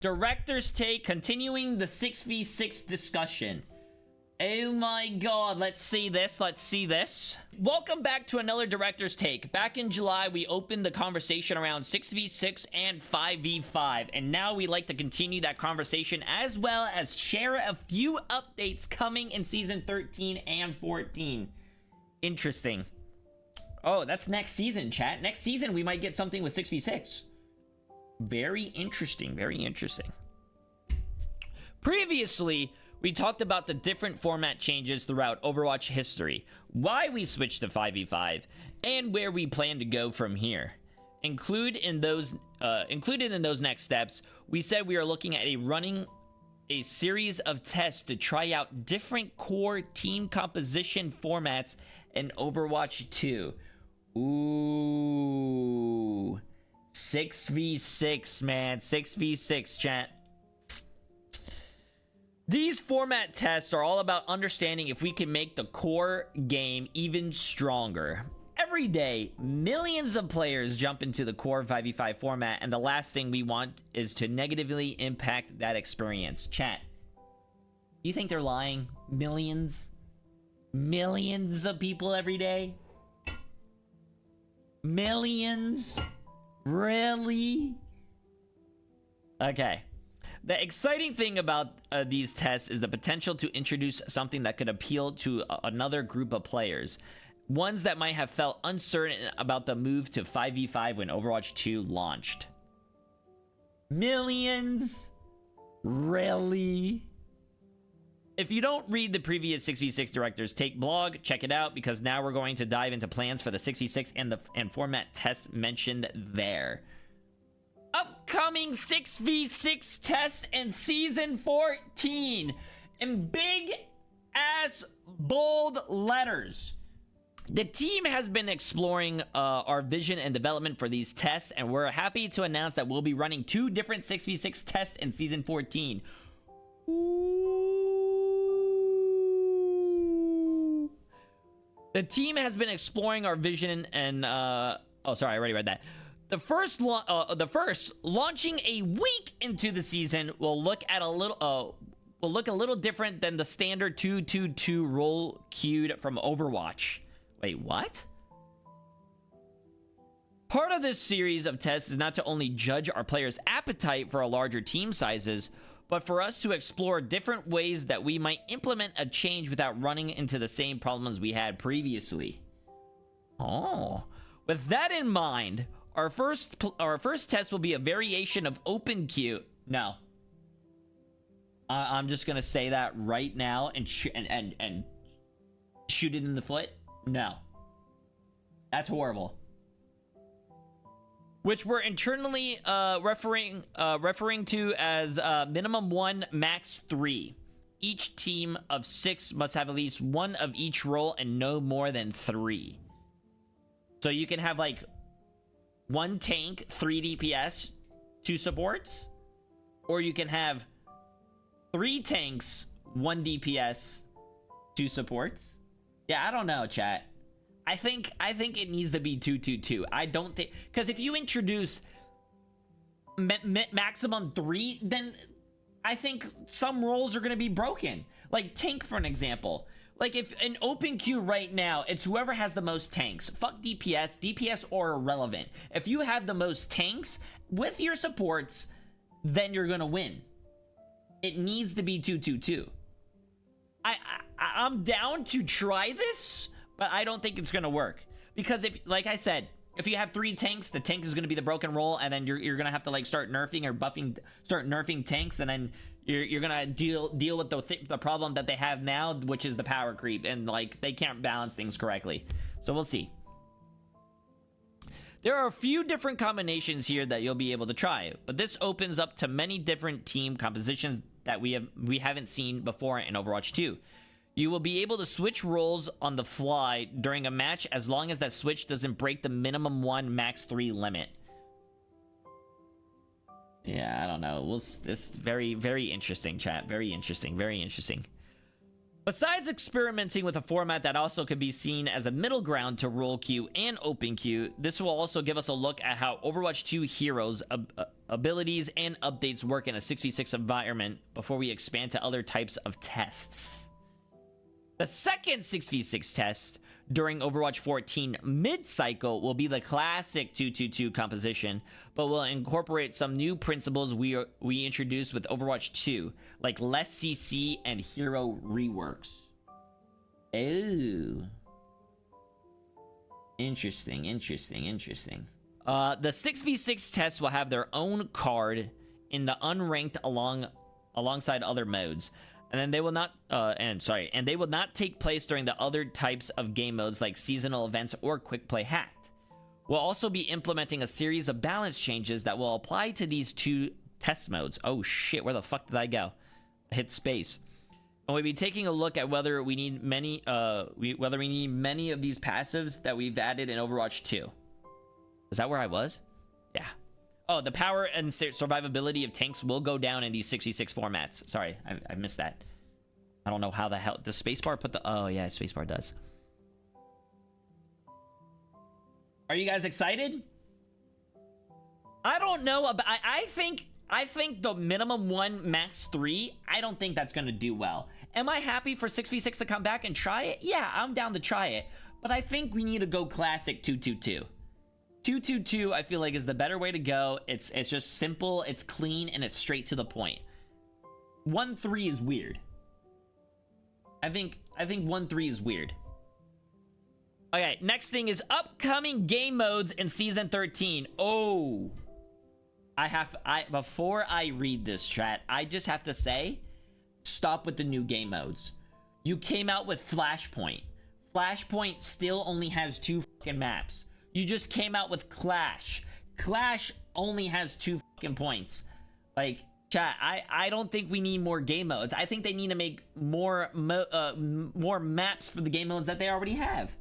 Director's take, continuing the 6v6 discussion. Oh my god, let's see this, Welcome back to another Director's Take. Back in July, we opened the conversation around 6v6 and 5v5, and now we like to continue that conversation as well as share a few updates coming in Season 13 and 14. Interesting. Oh, that's next season, chat. Next season, we might get something with 6v6. Very interesting, very interesting. Previously, we talked about the different format changes throughout Overwatch history, why we switched to 5v5, and where we plan to go from here. Included in those next steps, we said we are looking at running a series of tests to try out different core team composition formats in Overwatch 2. Ooh, 6v6, man, 6v6, chat. These format tests are all about understanding if we can make the core game even stronger. Every day, millions of players jump into the core 5v5 format, and the last thing we want is to negatively impact that experience. Chat, you think they're lying? Millions? Millions of people every day? Millions? Really? Okay. The exciting thing about these tests is the potential to introduce something that could appeal to another group of players. Ones that might have felt uncertain about the move to 5v5 when Overwatch 2 launched. Millions? Really? If you don't read the previous 6v6 Director's Take blog, check it out, because now we're going to dive into plans for the 6v6 and format tests mentioned there. Upcoming 6v6 test in Season 14 in big ass bold letters. The team has been exploring our vision and development for these tests, and we're happy to announce that we'll be running 2 different 6v6 tests in Season 14. Ooh. The team has been exploring our vision and oh, sorry, I already read that. The first launching a week into the season will look a little different than the standard 2-2-2 role queued from Overwatch. Wait, what? Part of this series of tests is not to only judge our players' appetite for a larger team sizes, but for us to explore different ways that we might implement a change without running into the same problems we had previously. Oh, with that in mind, our first test will be a variation of open queue. No. I'm just gonna say that right now and shoot it in the foot. No. That's horrible. Which we're internally referring to as minimum 1, max 3. Each team of 6 must have at least 1 of each role and no more than 3. So you can have like 1 tank, 3 DPS, 2 supports, or you can have 3 tanks, 1 DPS, 2 supports. Yeah, I don't know, chat. I think it needs to be 2-2-2. I don't think, because if you introduce maximum 3, then I think some roles are going to be broken. Like tank, for an example. Like, if an open queue right now, it's whoever has the most tanks. Fuck DPS. DPS are irrelevant. If you have the most tanks with your supports, then you're gonna win. It needs to be 2-2-2. I'm down to try this, but I don't think it's gonna work. Because if, like I said, if you have 3 tanks, the tank is gonna be the broken role, and then you're gonna have to like start nerfing or buffing, start nerfing tanks, and then you're gonna deal with the problem that they have now, which is the power creep, and like they can't balance things correctly. So we'll see. There are a few different combinations here that you'll be able to try, but this opens up to many different team compositions that we haven't seen before in Overwatch 2. You will be able to switch roles on the fly during a match as long as that switch doesn't break the minimum 1, max 3 limit. Yeah, I don't know. This very, very interesting, chat. Very interesting, very interesting. Besides experimenting with a format that also could be seen as a middle ground to role queue and open queue, this will also give us a look at how Overwatch 2 heroes, abilities, and updates work in a 6v6 environment before we expand to other types of tests. The second 6v6 test during Overwatch 14 mid-cycle will be the classic 2-2-2 composition, but will incorporate some new principles we introduced with Overwatch 2, like less CC and hero reworks. Oh. Interesting. The 6v6 tests will have their own card in the unranked alongside other modes. And then they will not, and they will not take place during the other types of game modes like seasonal events or quick play hacked. We'll also be implementing a series of balance changes that will apply to these two test modes. Oh shit, where the fuck did I go? I hit space. And we'll be taking a look at whether we need many of these passives that we've added in Overwatch 2. Is that where I was? Yeah. Oh, the power and survivability of tanks will go down in these 6v6 formats. Sorry, I missed that. I don't know how the hell... Does spacebar put the... Oh, yeah, spacebar does. Are you guys excited? I don't know about... I think the minimum 1, max 3, I don't think that's going to do well. Am I happy for 6v6 to come back and try it? Yeah, I'm down to try it. But I think we need to go classic 2-2-2. 2-2-2, I feel like, is the better way to go. It's just simple, it's clean, and it's straight to the point. 1-3 is weird. I think 1-3 is weird. Okay, next thing is upcoming game modes in Season 13. Oh. Before I read this, chat, I just have to say, stop with the new game modes. You came out with Flashpoint. Flashpoint still only has 2 fucking maps. You just came out with Clash. Clash only has 2 fucking points. Like, chat, I don't think we need more game modes. I think they need to make more maps for the game modes that they already have.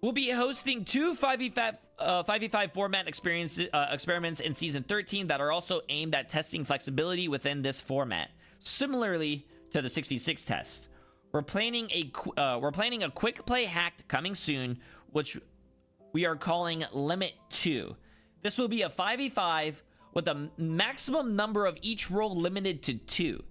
We'll be hosting 2 5v5 format experiments in Season 13 that are also aimed at testing flexibility within this format. Similarly to the 6v6 test. We're planning a quick play hacked coming soon, which we are calling Limit 2. This will be a 5v5 with a maximum number of each role limited to 2.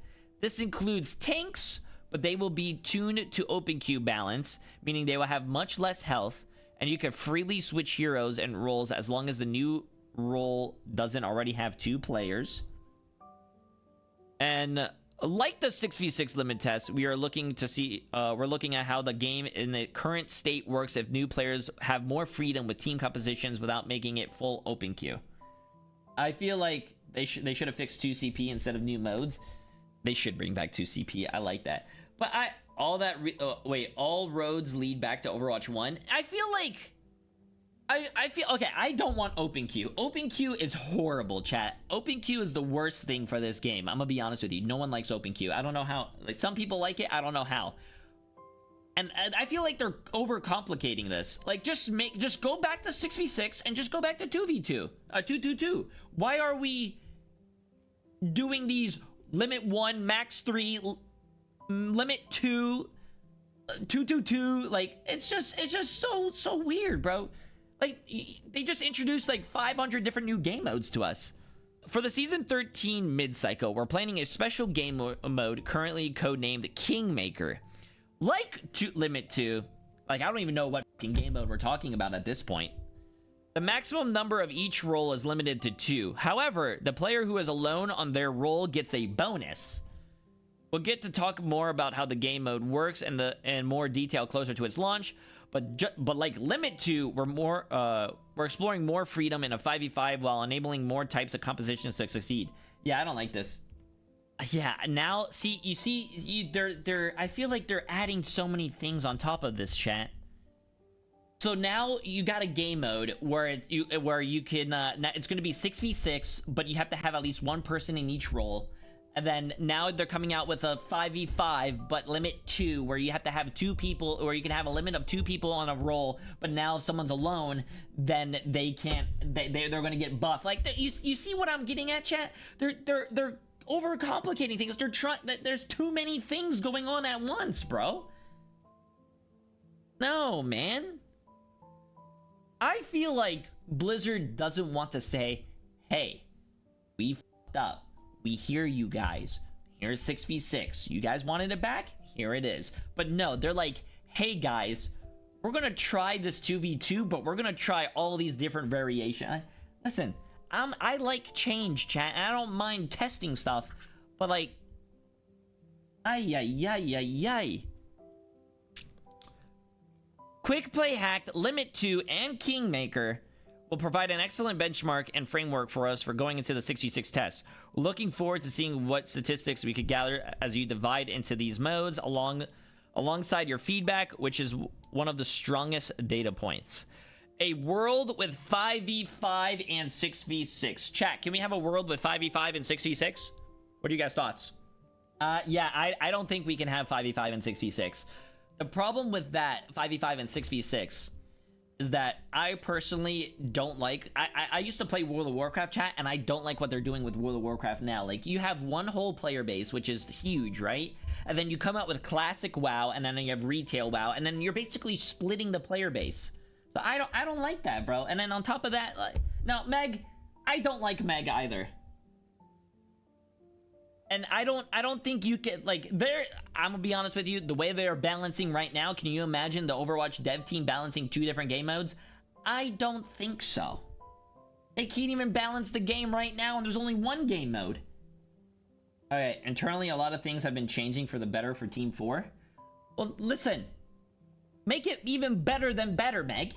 This includes tanks, but they will be tuned to open queue balance, meaning they will have much less health, and you can freely switch heroes and roles as long as the new role doesn't already have 2 players. And like the 6v6 limit test, we are looking to see, we're looking at how the game in the current state works if new players have more freedom with team compositions without making it full open queue. I feel like they should have fixed 2CP instead of new modes. They should bring back 2CP. I like that. But all roads lead back to Overwatch 1. I feel like okay, I don't want open queue. Open queue is horrible, chat. Open queue is the worst thing for this game. I'm gonna be honest with you. No one likes open queue. I don't know how. Like, some people like it. I don't know how. And I feel like they're overcomplicating this. Like, just go back to 6v6 and just go back to 2v2. 2-2-2. Why are we doing these limit 1, max 3, limit 2, 2-2-2? Like, it's just so weird, bro. Like, they just introduced like 500 different new game modes to us. For the Season 13 mid-cycle, we're planning a special game mode currently codenamed Kingmaker. Like Limit 2, like, I don't even know what fucking game mode we're talking about at this point. The maximum number of each role is limited to 2. However, the player who is alone on their role gets a bonus. We'll get to talk more about how the game mode works in more detail closer to its launch. But like Limit 2, we're exploring more freedom in a 5v5 while enabling more types of compositions to succeed. Yeah, I don't like this. Yeah, now see, I feel like they're adding so many things on top of this, chat. So now you got a game mode where you can it's going to be 6v6, but you have to have at least 1 person in each role. And then now they're coming out with a 5v5, but limit 2, where you have to have 2 people, or you can have a limit of 2 people on a roll. But now if someone's alone, then they can't. They're going to get buffed. Like, you see what I'm getting at, chat? They're overcomplicating things. They're trying. There's too many things going on at once, bro. No, man. I feel like Blizzard doesn't want to say, hey, we fucked up. We hear you guys. Here's 6v6. You guys wanted it back? Here it is. But no, they're like, hey guys, we're gonna try this 2v2, but we're gonna try all these different variations. Listen, I like change, chat, and I don't mind testing stuff, but like, ay. Quick Play Hacked, Limit 2, and Kingmaker will provide an excellent benchmark and framework for us for going into the 6v6 test. We're looking forward to seeing what statistics we could gather as you divide into these modes alongside your feedback, which is one of the strongest data points. A world with 5v5 and 6v6. Chat, can we have a world with 5v5 and 6v6? What are you guys' thoughts? Yeah, I don't think we can have 5v5 and 6v6. The problem with that 5v5 and 6v6 is that I personally don't like... I used to play World of Warcraft, chat, and I don't like what they're doing with World of Warcraft now. Like, you have one whole player base, which is huge, right? And then you come out with Classic WoW, and then you have Retail WoW, and then you're basically splitting the player base. So I don't like that, bro. And then on top of that, like, no, Meg, I don't like Meg either. And I don't think you can, like, I'm gonna be honest with you, the way they're balancing right now, can you imagine the Overwatch dev team balancing 2 different game modes? I don't think so. They can't even balance the game right now, and there's only one game mode. Alright, internally, a lot of things have been changing for the better for Team 4. Well, listen. Make it even better than better, Meg.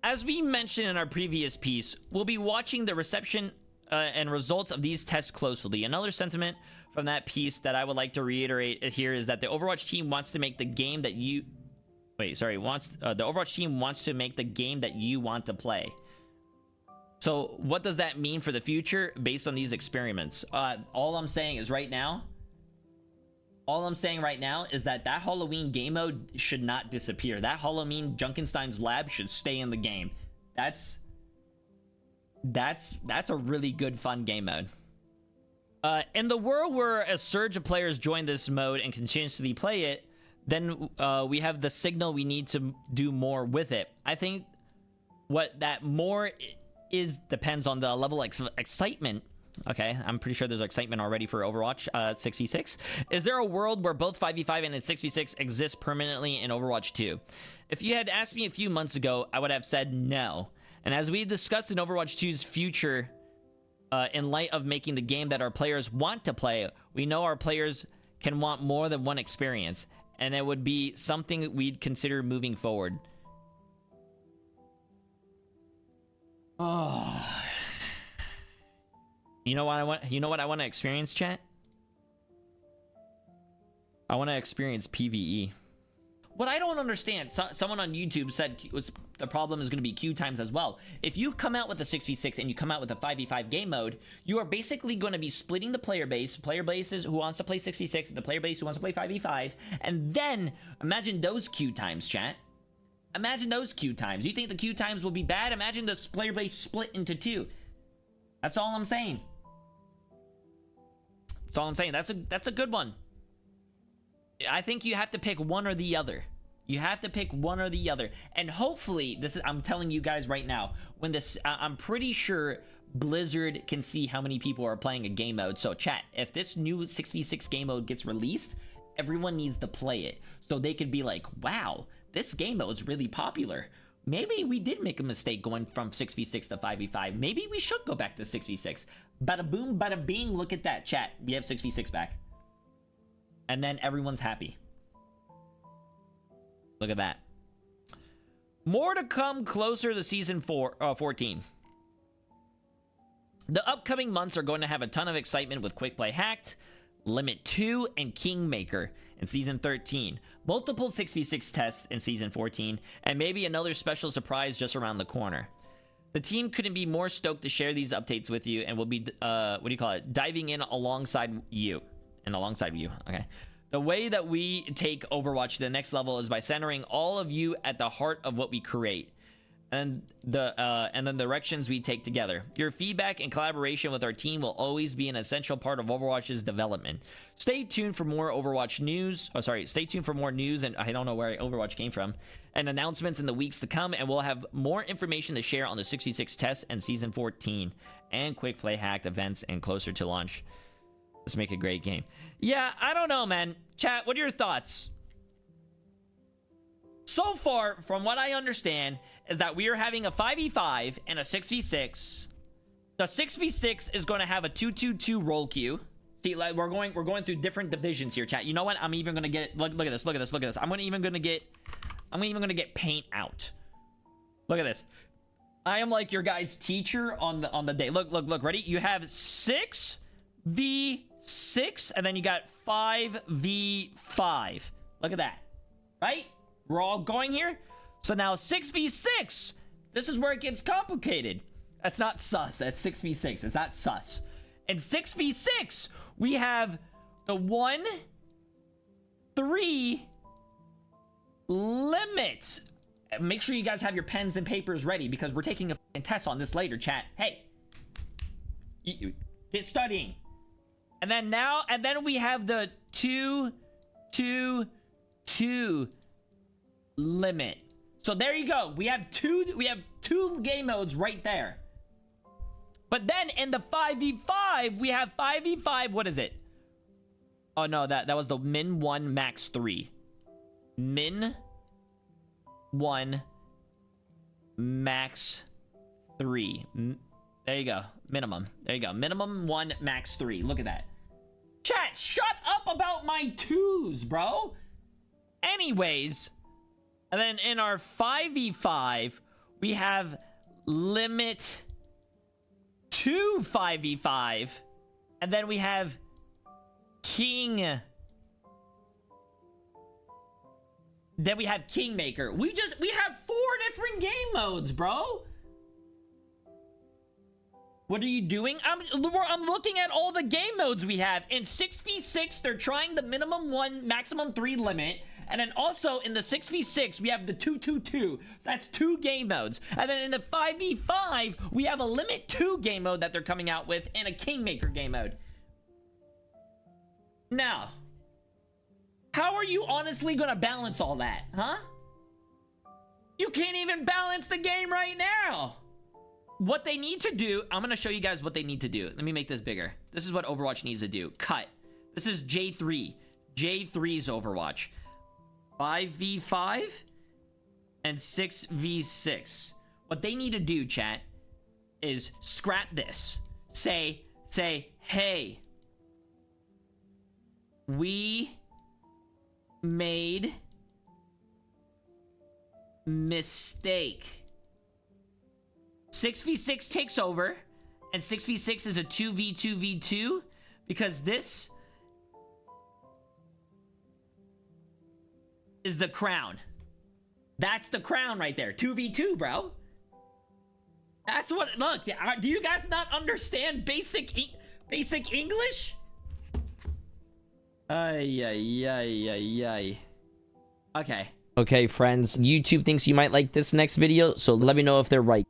As we mentioned in our previous piece, we'll be watching the reception and results of these tests closely. Another sentiment from that piece that I would like to reiterate here is that the Overwatch team wants to make the game that you... the Overwatch team wants to make the game that you want to play. So what does that mean for the future based on these experiments? All I'm saying right now is that Halloween game mode should not disappear. That Halloween Junkenstein's lab should stay in the game. That's a really good fun game mode. In the world where a surge of players join this mode and continuously play it, then we have the signal we need to do more with it. I think what that more is depends on the level of excitement. Okay, I'm pretty sure there's excitement already for Overwatch 6v6. Is there a world where both 5v5 and 6v6 exist permanently in Overwatch 2? If you had asked me a few months ago, I would have said no. And as we discussed in Overwatch 2's future, in light of making the game that our players want to play, we know our players can want more than one experience, and it would be something we'd consider moving forward. Oh. You know what I want? You know what I want to experience, chat? I want to experience PvE. What I don't understand, someone on YouTube said the problem is going to be queue times as well. If you come out with a 6v6 and you come out with a 5v5 game mode, you are basically going to be splitting the player bases who wants to play 6v6 and the player base who wants to play 5v5. And then, imagine those queue times, chat. Imagine those queue times. You think the queue times will be bad? Imagine the player base split into 2. That's all I'm saying. That's all I'm saying. That's a good one. I think you have to pick one or the other. You have to pick one or the other. And hopefully, I'm telling you guys right now, I'm pretty sure Blizzard can see how many people are playing a game mode. So chat, if this new 6v6 game mode gets released, everyone needs to play it. So they could be like, wow, this game mode is really popular. Maybe we did make a mistake going from 6v6 to 5v5. Maybe we should go back to 6v6. Bada boom, bada bing, look at that, chat. We have 6v6 back. And then everyone's happy. Look at that. More to come closer to Season 14. The upcoming months are going to have a ton of excitement with Quick Play Hacked, Limit 2, and Kingmaker in Season 13. Multiple 6v6 tests in Season 14, and maybe another special surprise just around the corner. The team couldn't be more stoked to share these updates with you, and we'll be, diving in alongside you. Okay. The way that we take Overwatch to the next level is by centering all of you at the heart of what we create. and then the directions we take together. Your feedback and collaboration with our team will always be an essential part of Overwatch's development. Stay tuned for more Overwatch news. Oh, sorry. Stay tuned for more news, and I don't know where Overwatch came from, and announcements in the weeks to come, and we'll have more information to share on the 66 tests and Season 14, and quick play hacked events and closer to launch. Let's make a great game. Yeah, I don't know, man. Chat, what are your thoughts? So far, from what I understand, is that we are having a 5v5 and a 6v6. The 6v6 is going to have a 2-2-2 roll queue. See, like we're going through different divisions here, chat. You know what? I'm even gonna get look at this. Look at this. Look at this. I'm even gonna get paint out. Look at this. I am like your guys' teacher on the day. Look. Ready? You have 6v6, and then you got 5v5. Look at that. Right? We're all going here. So now 6v6. This is where it gets complicated. That's not sus. That's 6v6. It's not sus. In 6v6, we have the 1-3 limit. Make sure you guys have your pens and papers ready because we're taking a test on this later, chat. Hey, get studying. And then we have the 2-2-2 limit. So there you go. We have two game modes right there. But then in the 5v5, we have 5v5. What is it? Oh no, that was the min 1 max 3. Min 1 max 3. There you go. Minimum. There you go. Minimum 1 max 3. Look at that. Chat, shut up about my 2s, bro. Anyways, and then in our 5v5, we have limit 2 5v5, and then we have king. Then we have kingmaker. We have 4 different game modes, bro. What are you doing? I'm looking at all the game modes we have. In 6v6, they're trying the minimum 1, maximum 3 limit. And then also in the 6v6, we have the 2-2-2. So that's 2 game modes. And then in the 5v5, we have a limit 2 game mode that they're coming out with and a kingmaker game mode. Now, how are you honestly going to balance all that, huh? You can't even balance the game right now. What they need to do, I'm going to show you guys what they need to do. Let me make this bigger. This is what Overwatch needs to do. Cut. This is J3. J3's Overwatch. 5v5 and 6v6. What they need to do, chat, is scrap this. Say, hey, we made mistake. 6v6 takes over, and 6v6 is a 2v2v2 because this is the crown. That's the crown right there. 2v2, bro. That's what. Look, do you guys not understand basic English? Ay. Okay. Okay, friends. YouTube thinks you might like this next video, so let me know if they're right.